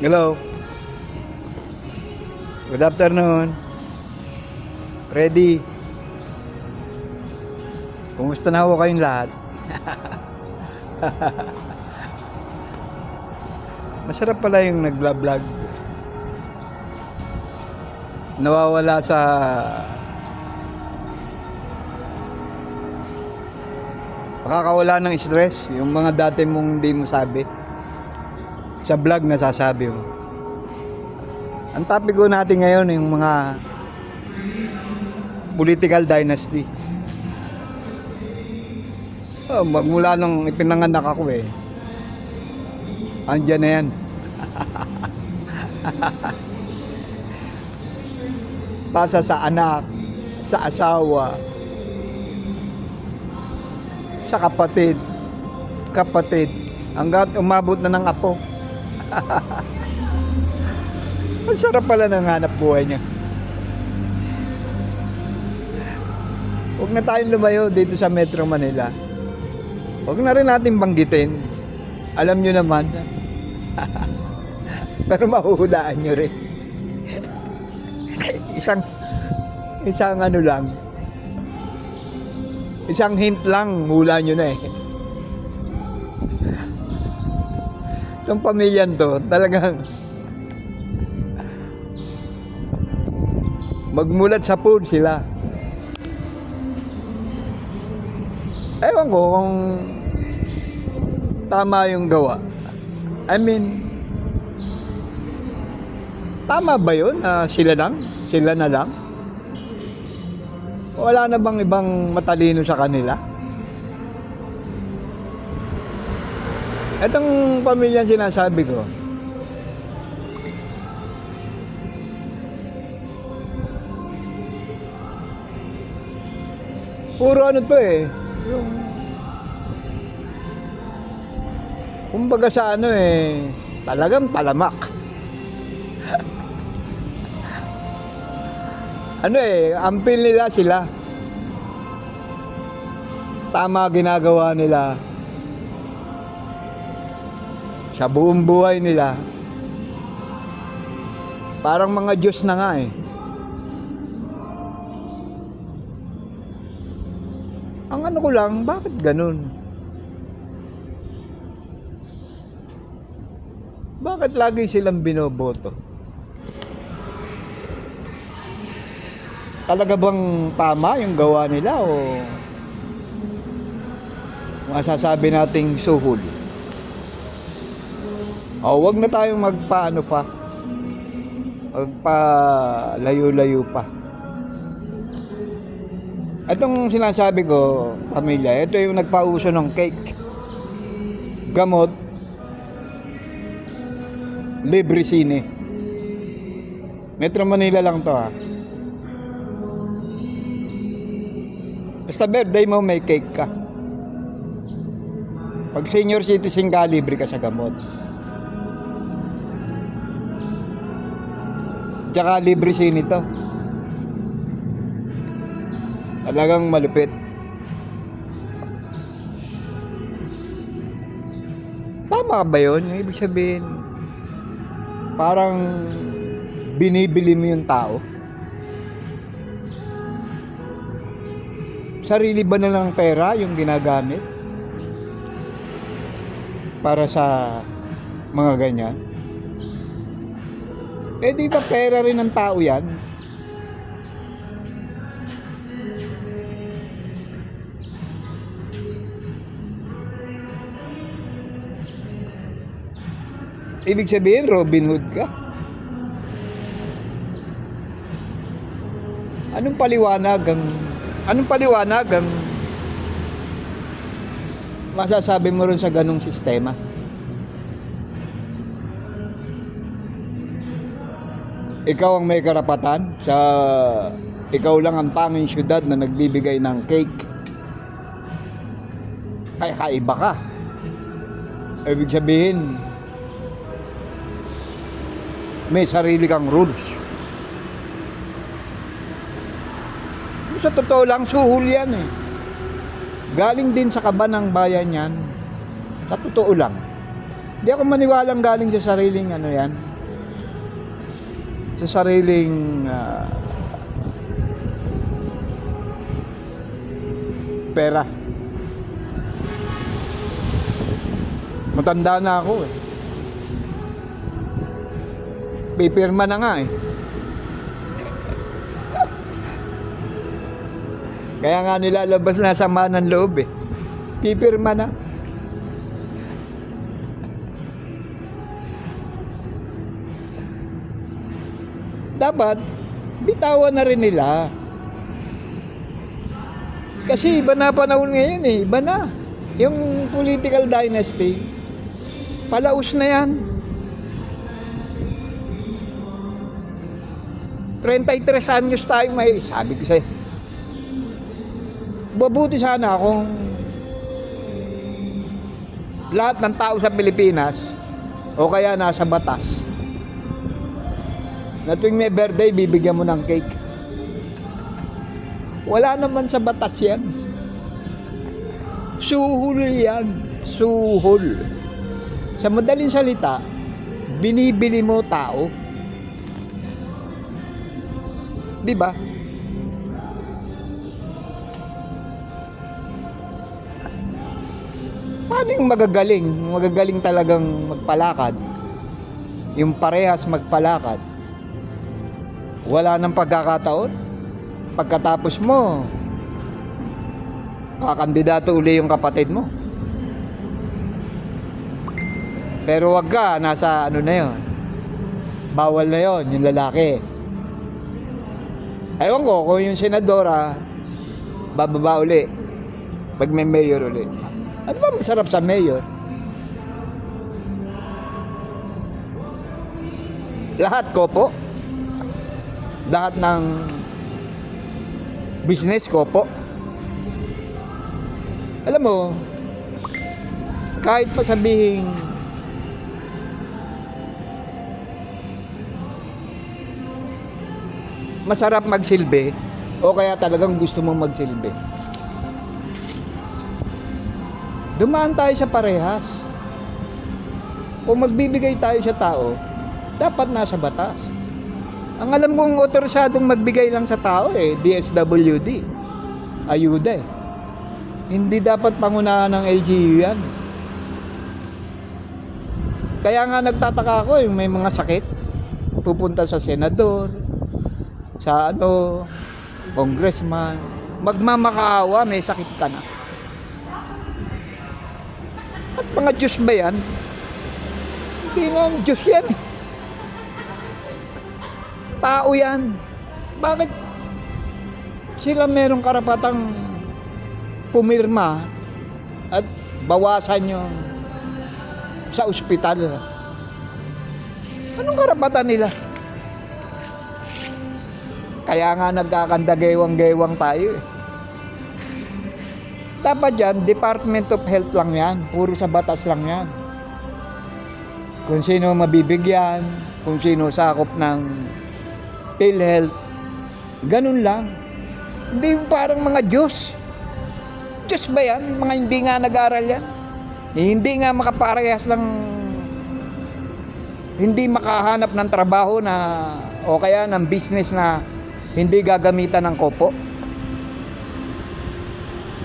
Hello. Good afternoon. Ready? Kumusta na ho kayong lahat? Masarap pala yung nagla-vlog. Nawawala sa nakakawala ng stress. Yung mga dati mong hindi mo sabi sa vlog nasasabi mo. Ang topic ko natin ngayon yung mga political dynasty. Magmula nung ipinanganak ako andyan na yan. Pasa sa anak, sa asawa, sa kapatid, hanggat umabot na ng apo. Ang sarap pala ng hanap buhay niya. Huwag na tayong lumayo dito sa Metro Manila. Huwag na rin natin banggitin. Alam nyo naman. Pero mahuhulaan nyo rin. Isang ano lang. Isang hint lang, hula nyo na Itong pamilyan to, talagang magmulat sa pool sila. Ewan ko kung tama yung gawa. I mean, tama ba yun? Sila na lang? Wala na bang ibang matalino sa kanila? Itong pamilya sinasabi ko, puro ano to yung kumbaga sa ano talagang talamak. Ampil nila sila. Tama ginagawa nila sa buong buhay nila. Parang mga Diyos na nga Ang ano ko lang, bakit ganun? Bakit lagi silang binoboto? Talaga bang tama yung gawa nila o masasabi nating suhol? Wag na tayong magpalayo-layo pa. Itong sinasabi ko, pamilya, ito yung nagpauso ng cake, gamot, libre sine. Metro Manila lang to Basta birthday mo, may cake ka. Pag senior citizen ka, libre ka sa gamot. Tsaka libre sine to. Talagang malupit. Tama ba yun? Ibig sabihin, parang binibili mo yung tao. Sarili ba na lang pera yung ginagamit para sa mga ganyan? Di ba pera rin ng tao yan? Ibig sabihin, Robin Hood ka? Anong paliwanag ang masasabi mo rin sa ganong sistema? Ikaw ang may karapatan sa ikaw lang ang tanging syudad na nagbibigay ng cake. Kaya kaiba ka. Ibig sabihin, may sarili kang rules. Sa totoo lang, suhol yan Galing din sa kaba ng bayan yan. Sa totoo lang. Hindi ako maniwalang galing sa sariling yan. sa sariling pera. Matanda na ako eh. Pipirma na nga eh. Kaya nga nilalabas na sama ng loob eh. Pipirma na. Dapat bitawan na rin nila. Kasi iba na panahon ngayon eh. Iba na. Yung political dynasty, palaos na yan. 33 anyos tayong may, sabi ko sa'yo, mabuti sana kung lahat ng tao sa Pilipinas o kaya nasa batas na tuwing may birthday bibigyan mo ng cake. Wala naman sa batas yan. Suhol yan. Suhol. Sa madaling salita, binibili mo tao. Di ba? Paano yung magagaling? Magagaling talagang magpalakad. Yung parehas magpalakad. Wala nang pagkakataon. Pagkatapos mo, kakandidato uli yung kapatid mo. Pero wag ka, nasa ano na yon. Bawal na yon, yung lalaki. Ewan ko kung yung senadora bababa uli pag may mayor uli. Ano ba masarap sa mayor? Lahat ko po. Lahat ng business ko po. Alam mo, kahit pa sabihin masarap magsilbi o kaya talagang gusto mong magsilbi, dumaan tayo sa parehas. Kung magbibigay tayo sa tao, dapat nasa batas. Ang alam kong otorisadong magbigay lang sa tao DSWD, ayuda eh. Hindi dapat pangunahan ng LGU yan. Kaya nga nagtataka ako may mga sakit pupunta sa senador, sa congressman, magmamakaawa, may sakit ka na. At mga Diyos ba yan? Hindi nga Diyos yan eh. Tao yan. Bakit sila merong karapatang pumirma at bawasan yung sa ospital? Anong karapatan nila? Kaya nga nagkakandagewang-gewang tayo eh. Dapat yan, Department of Health lang yan. Puro sa batas lang yan. Kung sino mabibigyan, kung sino sakop ng PhilHealth, ganun lang. Hindi yung parang mga Diyos. Diyos ba yan? Mga hindi nga nag-aral yan. Hindi nga makaparehas ng, hindi makahanap ng trabaho na o kaya ng business na hindi gagamitan ng kopo.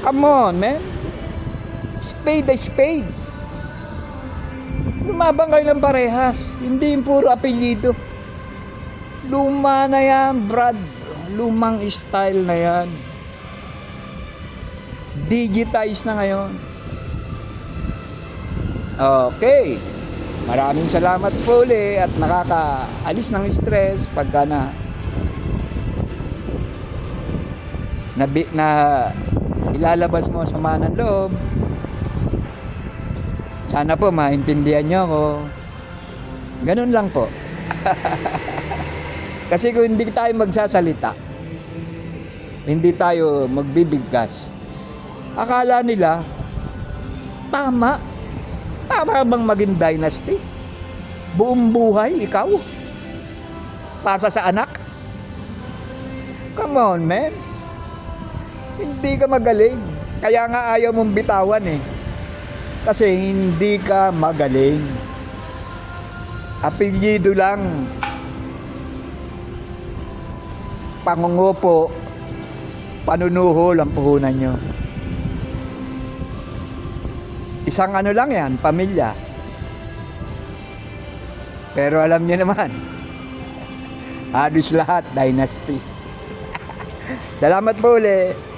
Come on, man. Spade ay spade. Lumabang kayo ng parehas. Hindi yung puro apelyido. Luma na yan, Brad. Lumang style na yan. Digitize na ngayon. Okay. Maraming salamat po ulit at nakakaalis ng stress pagka na ilalabas mo sa sama ng loob. Sana po maintindihan nyo ako. Ganun lang po. Kasi kung hindi tayo magsasalita, hindi tayo magbibigkas, akala nila tama bang maging dynasty? Buong buhay ikaw pasa sa anak? Come on, man. Hindi ka magaling. Kaya nga ayaw mong bitawan eh. Kasi hindi ka magaling. Apelyido lang. pangungupo, panunuhol ang puhunan nyo. Isang ano lang yan, pamilya. Pero alam niyo naman, halos lahat dynasty. Salamat po ulit.